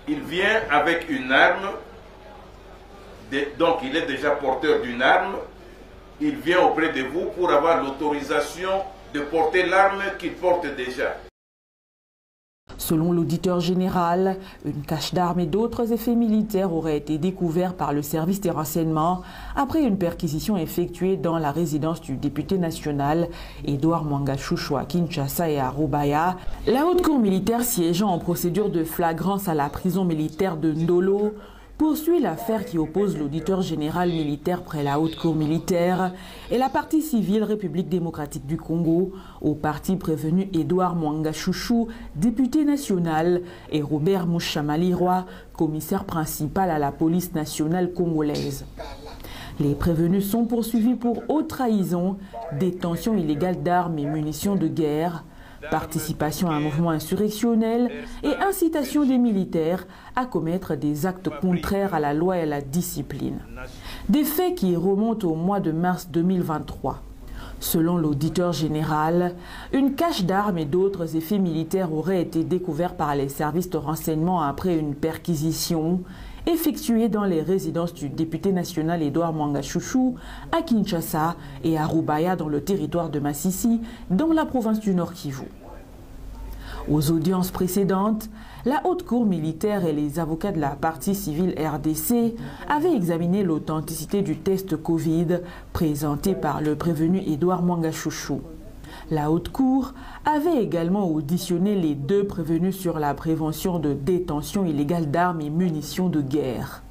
il vient avec une arme, donc il est déjà porteur d'une arme, il vient auprès de vous pour avoir l'autorisation de porter l'arme qu'il porte déjà. Selon l'auditeur général, une cache d'armes et d'autres effets militaires auraient été découverts par le service des renseignements après une perquisition effectuée dans la résidence du député national Edouard Mwanga Chouchou à Kinshasa et à Rubaya. La haute cour militaire siégeant en procédure de flagrance à la prison militaire de Ndolo poursuit l'affaire qui oppose l'auditeur général militaire près la haute cour militaire et la partie civile République démocratique du Congo au parti prévenu Edouard Mwanga Chouchou, député national, et Robert Mouchamali-Roy, commissaire principal à la police nationale congolaise. Les prévenus sont poursuivis pour haute trahison, détention illégale d'armes et munitions de guerre, participation à un mouvement insurrectionnel et incitation des militaires à commettre des actes contraires à la loi et à la discipline. Des faits qui remontent au mois de mars 2023. Selon l'auditeur général, une cache d'armes et d'autres effets militaires auraient été découverts par les services de renseignement après une perquisition effectuée dans les résidences du député national Edouard Mwanga Chouchou à Kinshasa et à Rubaya dans le territoire de Massissi, dans la province du Nord Kivu. Aux audiences précédentes, la haute cour militaire et les avocats de la partie civile RDC avaient examiné l'authenticité du test Covid présenté par le prévenu Edouard Mwanga Chouchou. La haute cour avait également auditionné les deux prévenus sur la prévention de détention illégale d'armes et munitions de guerre.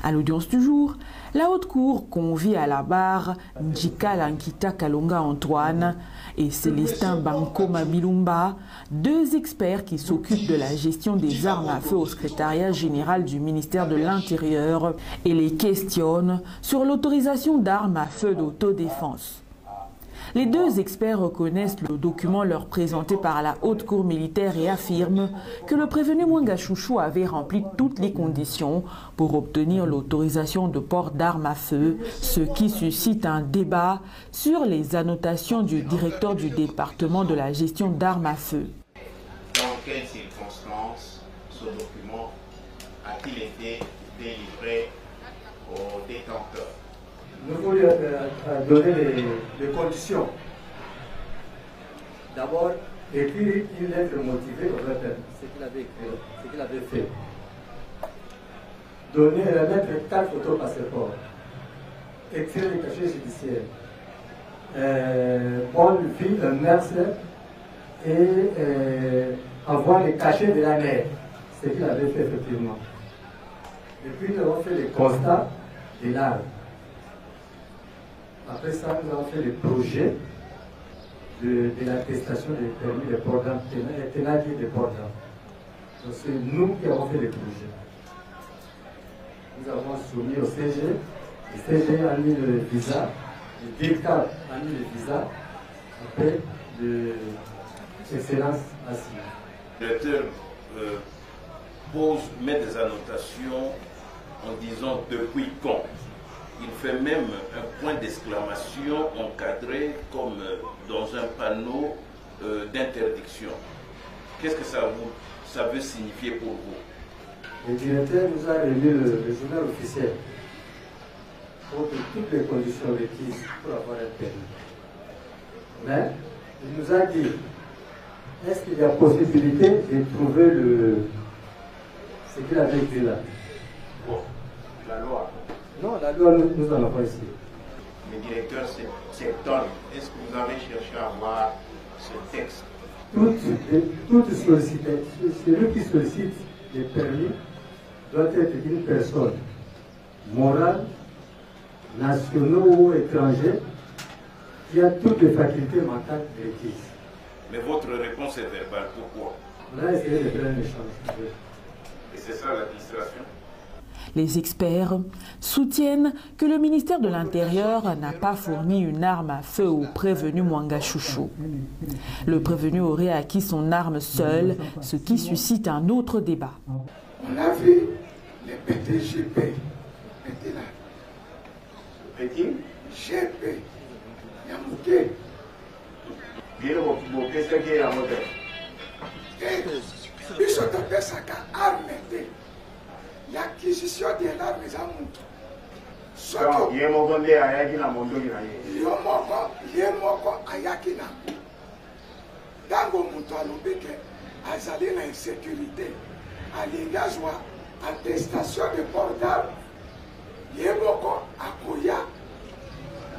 À l'audience du jour, la haute cour convie à la barre Njika Lankita Kalonga Antoine et Célestin Bankoma Bilumba, deux experts qui s'occupent de la gestion des armes à feu au secrétariat général du ministère de l'Intérieur et les questionnent sur l'autorisation d'armes à feu d'autodéfense. Les deux experts reconnaissent le document leur présenté par la haute cour militaire et affirment que le prévenu Mwanga Chouchou avait rempli toutes les conditions pour obtenir l'autorisation de port d'armes à feu, ce qui suscite un débat sur les annotations du directeur du département de la gestion d'armes à feu. Dans quelles circonstances ce document a-t-il été délivré aux détenteurs? Nous voulons donner les conditions. D'abord, écrire une lettre motivée au repère, ce qu'il avait écrit, ce qu'il avait fait. Donner, remettre 4 photos passeport. Écrire les cachets judiciaires. Bonne vie, un mers et avoir les cachets de la mer. Ce qu'il avait fait effectivement. Et puis nous avons fait les constats de l'arme. Après ça, nous avons fait le projet de l'attestation des permis de port d'armes, ténadier de port d'armes. Donc c'est nous qui avons fait le projet. Nous avons soumis au CG, le CG a mis le visa, le DICTAB a mis le visa, après l'excellence a signé. Le directeur met des annotations en disant depuis quand. Il fait même un point d'exclamation encadré comme dans un panneau d'interdiction. Qu'est-ce que ça veut signifier pour vous? Le directeur nous a remis le journal officiel pour toutes les conditions requises pour avoir un permis. Mais il nous a dit, est-ce qu'il y a possibilité de trouver ce qu'il avait écrit là? Bon, la loi. Non, la loi, nous n'en avons pas ici. Le directeur s'étonne. Est-ce que vous avez cherché à voir ce texte? Toute sollicité, celui qui sollicite les permis doit être une personne morale, nationale ou étrangère, qui a toutes les facultés mentales requises. Mais votre réponse est verbale. Pourquoi? On a essayé de faire un échange. Et c'est ça l'administration? Les experts soutiennent que le ministère de l'Intérieur n'a pas fourni une arme à feu au prévenu Mwanga Chouchou. Le prévenu aurait acquis son arme seul, ce qui suscite un autre débat. On a vu les PTGP. Petit GP. Yamouké. biso topesaka arme te. L'acquisition de l'arme eza moto. Soki ye moko nde ayaki na mondoki na ye. ye moko ayaki na ntango moto alobi ke azali na insécurité alingi azwa attestation de port d'arme, ye moko akoya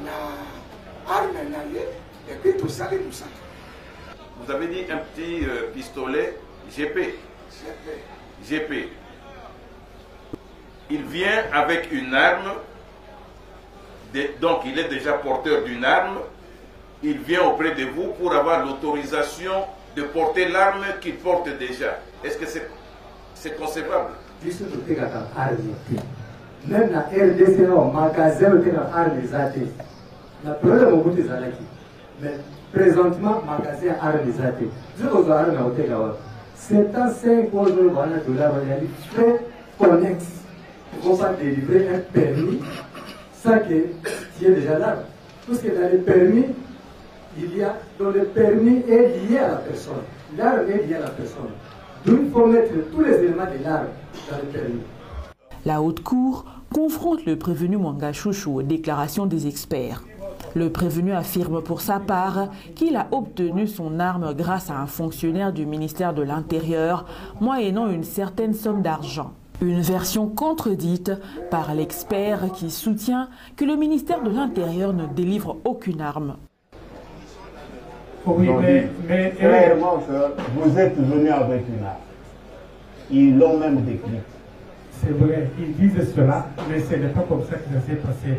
na arme na ye epuis tosali mosaka. Vous avez dit un petit pistolet GP. GP. Il vient avec une arme, donc il est déjà porteur d'une arme. Il vient auprès de vous pour avoir l'autorisation de porter l'arme qu'il porte déjà. Est-ce que c'est concevable? Même la RDC, au magasin, arme la problème au bout des années. Mais présentement, magasin arme zate. Je vous arme au Tégawa. C'est un 5 $, fait connexe. Il ne faut pas délivrer un permis sans que tu aies déjà l'arme. Parce que dans le permis, dans le permis est lié à la personne. L'arme est liée à la personne. Donc il faut mettre tous les éléments de l'arme dans le permis. La Haute Cour confronte le prévenu Mwanga Chouchou aux déclarations des experts. Le prévenu affirme pour sa part qu'il a obtenu son arme grâce à un fonctionnaire du ministère de l'Intérieur, moyennant une certaine somme d'argent. Une version contredite par l'expert qui soutient que le ministère de l'Intérieur ne délivre aucune arme. Oui, mais clairement, vous êtes venu avec une arme. Ils l'ont même décrit. C'est vrai, ils disent cela, mais ce n'est pas comme ça que ça s'est passé.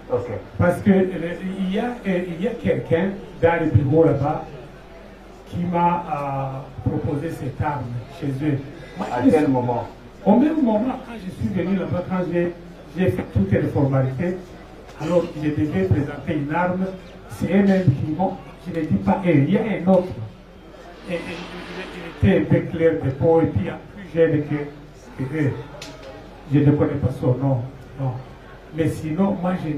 Okay. Parce qu'il y a quelqu'un dans le bureau là-bas qui m'a proposé cette arme chez eux. À quel moment? Au même moment, quand je suis venu là-bas, quand j'ai fait toutes les formalités, alors je devais présenter une arme, c'est eux-mêmes qui m'ont, je ne dis pas eux, il y a un autre. Et il était un peu clair de peau, et puis il y a plus jeune que eux. Je ne connais pas son nom, non. Mais sinon, moi, je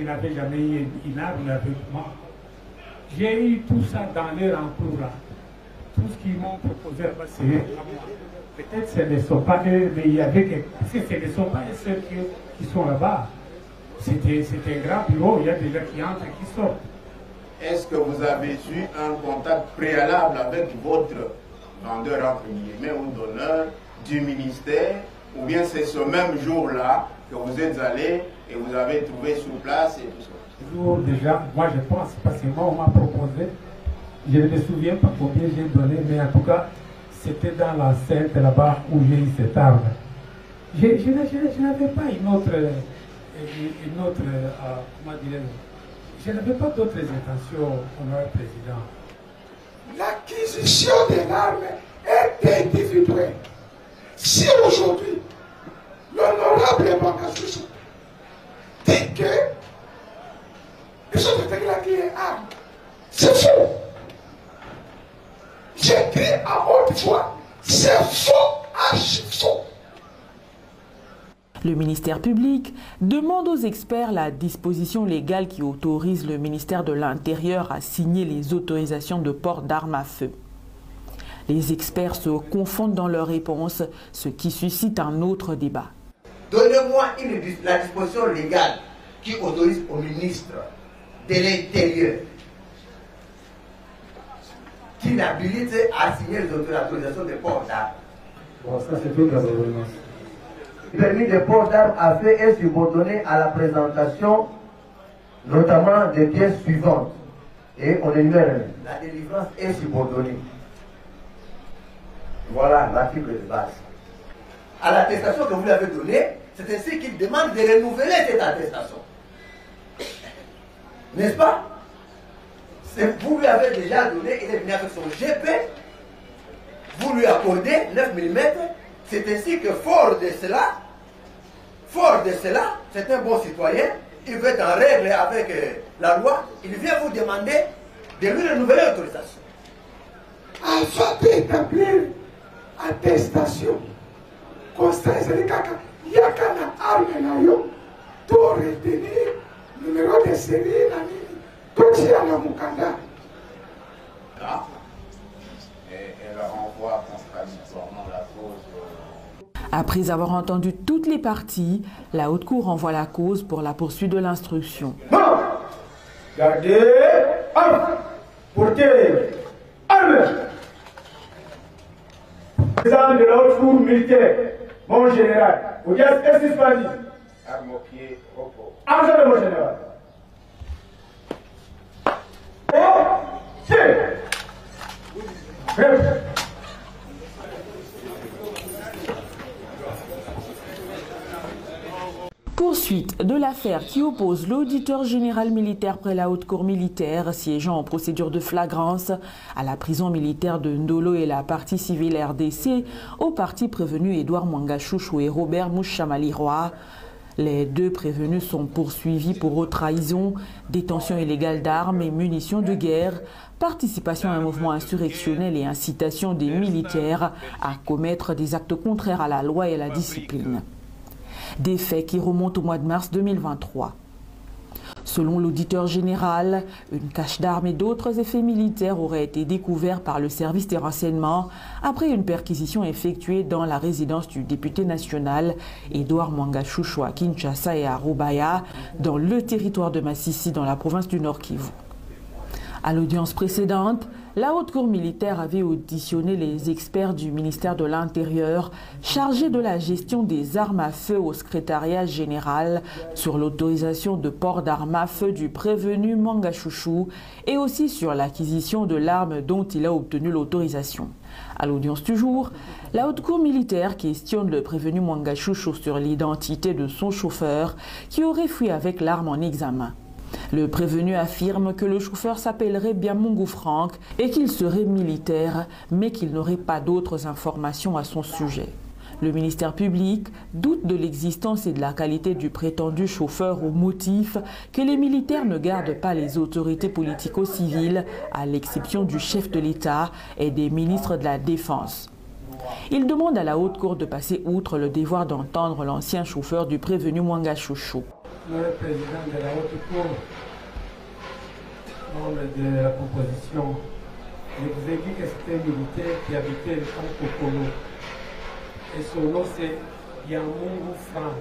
n'avais jamais eu une arme avec moi. J'ai eu tout ça dans leur entour là. Tout ce qu'ils m'ont proposé là-bas, c'est eux. Peut-être que ce ne sont pas eux, mais il y avait parce que ce ne sont pas ceux qui sont là-bas. C'est un grand bureau, il y a des gens qui entrent et qui sortent. Est-ce que vous avez eu un contact préalable avec votre vendeur entre guillemets ou donneur du ministère, ou bien c'est ce même jour-là que vous êtes allé et vous avez trouvé sur place et tout ça? Toujours déjà, moi je pense, parce que moi on m'a proposé, je ne me souviens pas combien j'ai donné, mais en tout cas, c'était dans l'enceinte là-bas où j'ai eu cette arme. Je n'avais pas une autre comment dirais-je, je n'avais pas d'autres intentions, honorable président. L'acquisition de l'arme est individuelle. Si aujourd'hui, l'honorable Mwanga Chouchou dit que les autres qui est arme, c'est faux. J'écris à haute voix, c'est faux, archi faux. Le ministère public demande aux experts la disposition légale qui autorise le ministère de l'Intérieur à signer les autorisations de port d'armes à feu. Les experts se confondent dans leurs réponses, ce qui suscite un autre débat. Donnez-moi la disposition légale qui autorise au ministre de l'Intérieur qui l'habilite à signer les autorisations de port d'armes. Bon, ça c'est toute la gouvernance. Le permis de port d'armes à feu est subordonné à la présentation, notamment des pièces suivantes. Et on énumère. La délivrance est subordonnée. Voilà l'article de base. À l'attestation que vous lui avez donnée, c'est ainsi qu'il demande de renouveler cette attestation. N'est-ce pas? Vous lui avez déjà donné, il est venu avec son GP, vous lui accordez 9 mm, c'est ainsi que fort de cela, c'est un bon citoyen, il veut être en règle avec la loi, il vient vous demander de lui renouveler l'autorisation. Afin d'établir attestation, constat c'est kaka, yakana arme na yo, tout retenir numéro de série na nini, tout ça na mukanda. Et elle renvoie principalement. Après avoir entendu toutes les parties, la Haute Cour envoie la cause pour la poursuite de l'instruction. Gardez, armes, portez, armes. Président de la Haute Cour militaire, mon général, audience est suspendue. Armes au pied, repos. Armes de mon général. Poursuite de l'affaire qui oppose l'auditeur général militaire près la Haute Cour militaire siégeant en procédure de flagrance à la prison militaire de Ndolo et la partie civile RDC aux partis prévenus Édouard Mwanga Chouchou et Robert Mouchamali-Roy. Les deux prévenus sont poursuivis pour haute trahison, détention illégale d'armes et munitions de guerre, participation à un mouvement insurrectionnel et incitation des militaires à commettre des actes contraires à la loi et à la discipline. Des faits qui remontent au mois de mars 2023. Selon l'auditeur général, une cache d'armes et d'autres effets militaires auraient été découverts par le service des renseignements après une perquisition effectuée dans la résidence du député national Édouard Mwanga Chouchou à Kinshasa et à Rubaya, dans le territoire de Massissi, dans la province du Nord Kivu. À l'audience précédente, la Haute Cour militaire avait auditionné les experts du ministère de l'Intérieur chargés de la gestion des armes à feu au secrétariat général sur l'autorisation de port d'armes à feu du prévenu Mwanga Chouchou et aussi sur l'acquisition de l'arme dont il a obtenu l'autorisation. À l'audience du jour, la Haute Cour militaire questionne le prévenu Mwanga Chouchou sur l'identité de son chauffeur qui aurait fui avec l'arme en examen. Le prévenu affirme que le chauffeur s'appellerait Biamungu Franck et qu'il serait militaire, mais qu'il n'aurait pas d'autres informations à son sujet. Le ministère public doute de l'existence et de la qualité du prétendu chauffeur au motif que les militaires ne gardent pas les autorités politico-civiles, à l'exception du chef de l'État et des ministres de la Défense. Il demande à la Haute Cour de passer outre le devoir d'entendre l'ancien chauffeur du prévenu Mwanga Chouchou. Le président de la Haute Cour, membre de la proposition, je vous ai dit que c'était un militaire qui habitait le camp Kokolo. Et son nom c'est Biamungu Franck.